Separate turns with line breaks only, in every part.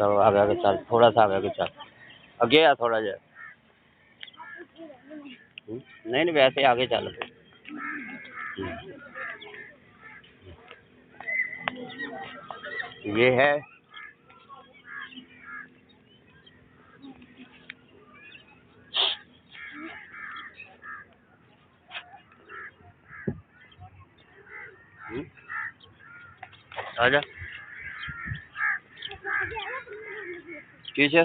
चलो आगे आगे चल, थोड़ा सा आगे आगे चल, आगे आ थोड़ा जा। नहीं नहीं वैसे आगे चल। ये है आजा किसे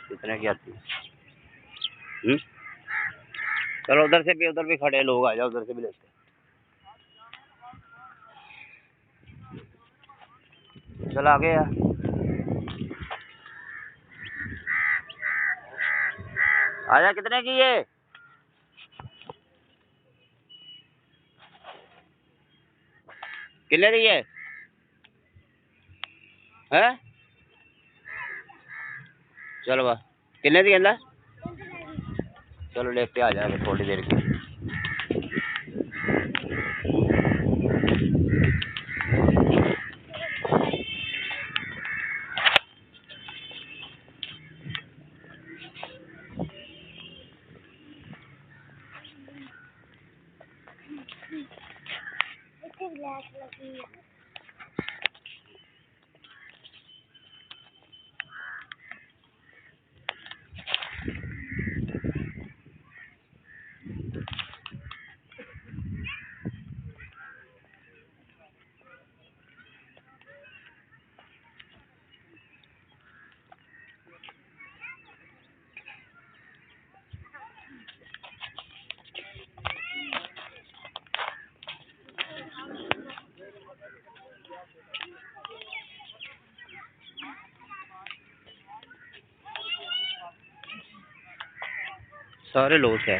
कितने की आती है? चलो उधर भी खड़े लोग आ जाओ, उधर से भी लेते। चल आगे यार, आजा। कितने की ये? कितने की है? हैं? चलो वाह, कितने की कहना? चलो लेते आ जाएंगे थोड़ी देर की। सारे लोग हैं।